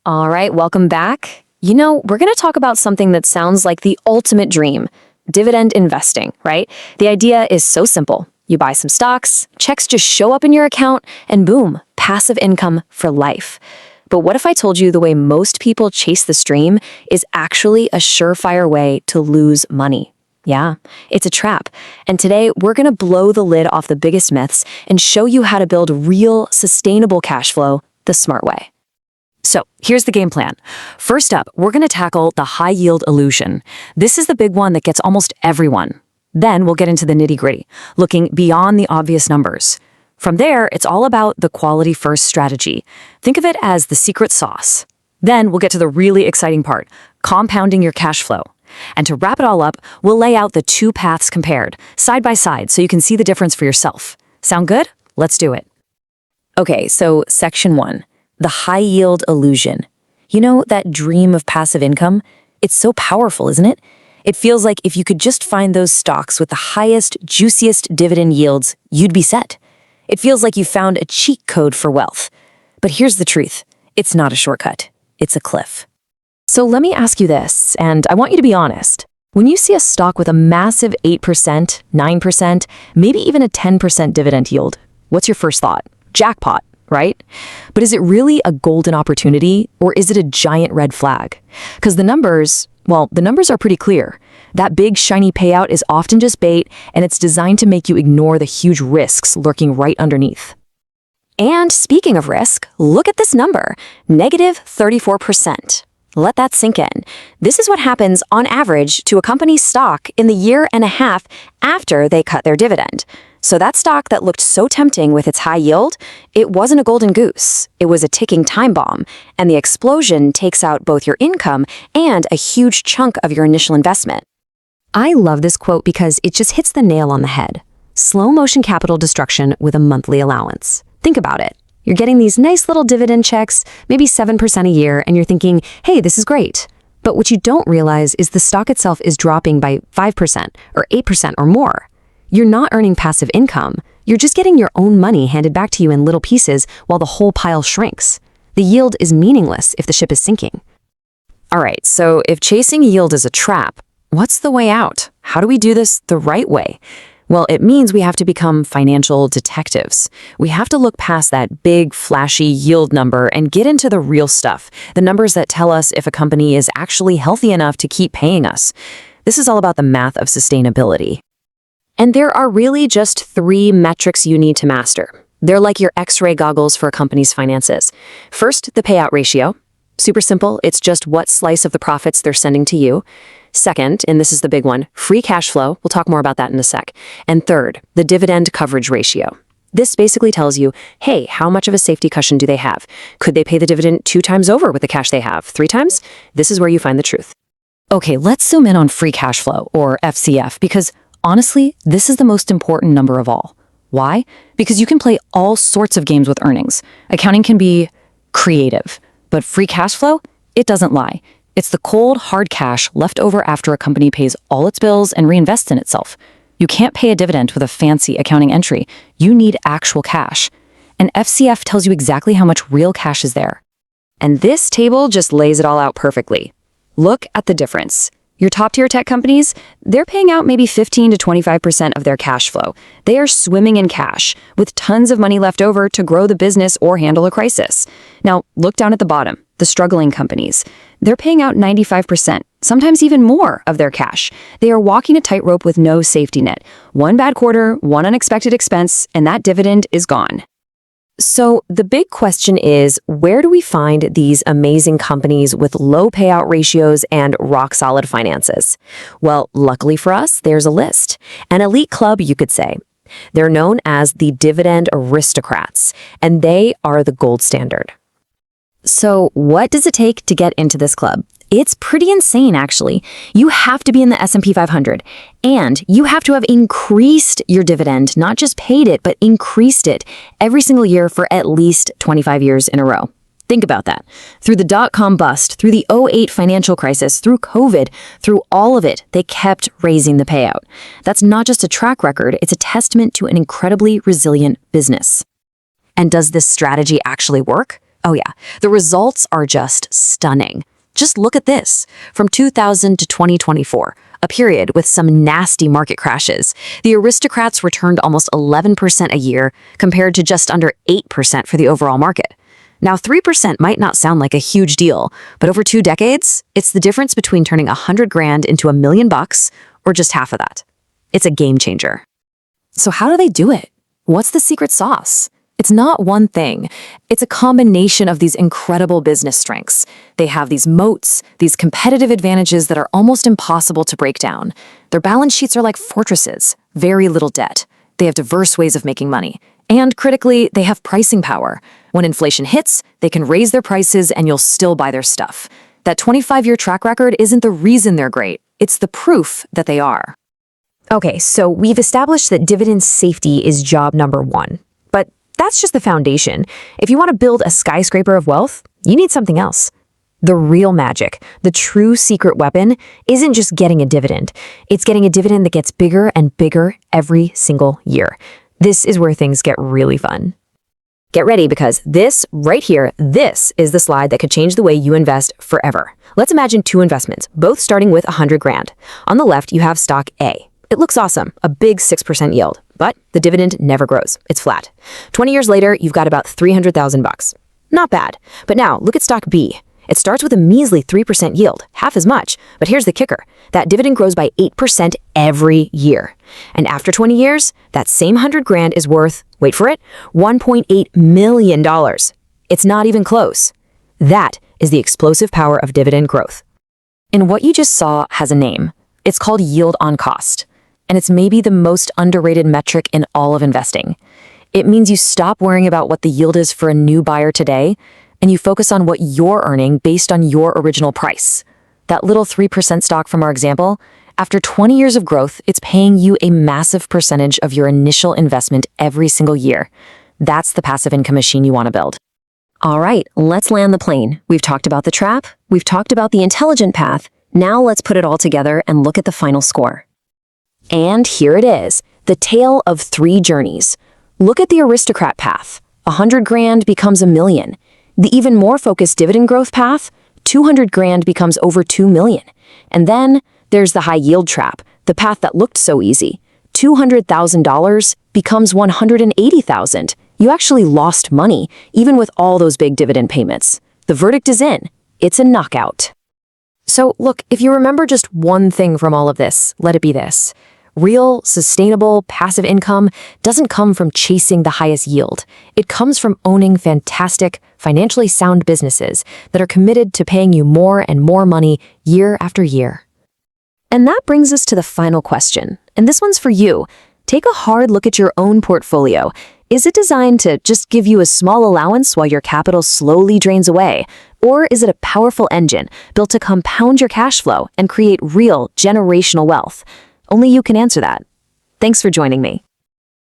All right, welcome back. We're going to talk about something that sounds like the ultimate dream, dividend investing, right? The idea is so simple. You buy some stocks, checks just show up in your account, and boom, passive income for life. But what if I told you the way most people chase this dream is actually a surefire way to lose money? Yeah, it's a trap. And today, we're going to blow the lid off the biggest myths and show you how to build real, sustainable cash flow the smart way. So here's the game plan. First up, we're going to tackle the high yield illusion. This is the big one that gets almost everyone. Then we'll get into the nitty-gritty, looking beyond the obvious numbers. From there, it's all about the quality first strategy. Think of it as the secret sauce. Then we'll get to the really exciting part, compounding your cash flow. And to wrap it all up, we'll lay out the two paths compared, side by side, so you can see the difference for yourself. Sound good? Let's do it. Okay, so section 1. The high-yield illusion. You know that dream of passive income? It's so powerful, isn't it? It feels like if you could just find those stocks with the highest, juiciest dividend yields, you'd be set. It feels like you found a cheat code for wealth. But here's the truth. It's not a shortcut. It's a cliff. So let me ask you this, and I want you to be honest. When you see a stock with a massive 8%, 9%, maybe even a 10% dividend yield, what's your first thought? Jackpot, right? But is it really a golden opportunity, or is it a giant red flag? Because the numbers are pretty clear. That big shiny payout is often just bait, and it's designed to make you ignore the huge risks lurking right underneath. And speaking of risk, look at this number, negative 34%. Let that sink in. This is what happens on average to a company's stock in the year and a half after they cut their dividend. So that stock that looked so tempting with its high yield, it wasn't a golden goose. It was a ticking time bomb, and the explosion takes out both your income and a huge chunk of your initial investment. I love this quote because it just hits the nail on the head. Slow motion capital destruction with a monthly allowance. Think about it. You're getting these nice little dividend checks, maybe 7% a year, and you're thinking, hey, this is great. But what you don't realize is the stock itself is dropping by 5% or 8% or more. You're not earning passive income. You're just getting your own money handed back to you in little pieces while the whole pile shrinks. The yield is meaningless if the ship is sinking. All right, so if chasing yield is a trap, what's the way out? How do we do this the right way? Well, it means we have to become financial detectives. We have to look past that big, flashy yield number and get into the real stuff, the numbers that tell us if a company is actually healthy enough to keep paying us. This is all about the math of sustainability. And there are really just 3 metrics you need to master. They're like your X-ray goggles for a company's finances. First, the payout ratio. Super simple, it's just what slice of the profits they're sending to you. Second, and this is the big one, free cash flow. We'll talk more about that in a sec. And third, the dividend coverage ratio. This basically tells you, hey, how much of a safety cushion do they have? Could they pay the dividend 2 times over with the cash they have? 3 times? This is where you find the truth. Okay, let's zoom in on free cash flow, or FCF, because honestly, this is the most important number of all. Why? Because you can play all sorts of games with earnings. Accounting can be creative, but free cash flow, it doesn't lie. It's the cold, hard cash left over after a company pays all its bills and reinvests in itself. You can't pay a dividend with a fancy accounting entry. You need actual cash. And FCF tells you exactly how much real cash is there. And this table just lays it all out perfectly. Look at the difference. Your top-tier tech companies, they're paying out maybe 15 to 25% of their cash flow. They are swimming in cash, with tons of money left over to grow the business or handle a crisis. Now, look down at the bottom, the struggling companies. They're paying out 95%, sometimes even more of their cash. They are walking a tightrope with no safety net. One bad quarter, one unexpected expense, and that dividend is gone. So the big question is, where do we find these amazing companies with low payout ratios and rock-solid finances? Well, luckily for us, there's a list. An elite club, you could say. They're known as the Dividend Aristocrats, and they are the gold standard. So what does it take to get into this club? It's pretty insane, actually. You have to be in the S&P 500, and you have to have increased your dividend, not just paid it, but increased it every single year for at least 25 years in a row. Think about that. Through the dot-com bust, through the '08 financial crisis, through COVID, through all of it, they kept raising the payout. That's not just a track record, it's a testament to an incredibly resilient business. And does this strategy actually work? Oh yeah, the results are just stunning. Just look at this. From 2000 to 2024, a period with some nasty market crashes, the aristocrats returned almost 11% a year compared to just under 8% for the overall market. Now, 3% might not sound like a huge deal, but over 2 decades, it's the difference between turning 100 grand into $1 million or just half of that. It's a game changer. So how do they do it? What's the secret sauce? It's not one thing. It's a combination of these incredible business strengths. They have these moats, these competitive advantages that are almost impossible to break down. Their balance sheets are like fortresses, very little debt. They have diverse ways of making money. And critically, they have pricing power. When inflation hits, they can raise their prices and you'll still buy their stuff. That 25-year track record isn't the reason they're great. It's the proof that they are. Okay, so we've established that dividend safety is job number 1. But that's just the foundation. If you want to build a skyscraper of wealth, you need something else. The real magic, the true secret weapon, isn't just getting a dividend. It's getting a dividend that gets bigger and bigger every single year. This is where things get really fun. Get ready, because this right here, this is the slide that could change the way you invest forever. Let's imagine 2 investments, both starting with 100 grand. On the left, you have stock A. It looks awesome, a big 6% yield, but the dividend never grows. It's flat. 20 years later, you've got about 300,000 bucks. Not bad. But now look at stock B. It starts with a measly 3% yield, half as much. But here's the kicker. That dividend grows by 8% every year. And after 20 years, that same 100 grand is worth, wait for it, $1.8 million. It's not even close. That is the explosive power of dividend growth. And what you just saw has a name. It's called yield on cost. And it's maybe the most underrated metric in all of investing. It means you stop worrying about what the yield is for a new buyer today, and you focus on what you're earning based on your original price. That little 3% stock from our example, after 20 years of growth, it's paying you a massive percentage of your initial investment every single year. That's the passive income machine you want to build. All right, let's land the plane. We've talked about the trap. We've talked about the intelligent path. Now let's put it all together and look at the final score. And here it is, the tale of 3 journeys. Look at the aristocrat path. 100 grand becomes $1 million. The even more focused dividend growth path, 200 grand becomes over 2 million. And then there's the high yield trap, the path that looked so easy. $200,000 becomes $180,000. You actually lost money, even with all those big dividend payments. The verdict is in. It's a knockout. So look, if you remember just one thing from all of this, let it be this. Real, sustainable, passive income doesn't come from chasing the highest yield. It comes from owning fantastic, financially sound businesses that are committed to paying you more and more money year after year. And that brings us to the final question. And this one's for you. Take a hard look at your own portfolio. Is it designed to just give you a small allowance while your capital slowly drains away? Or is it a powerful engine built to compound your cash flow and create real, generational wealth? Only you can answer that. Thanks for joining me.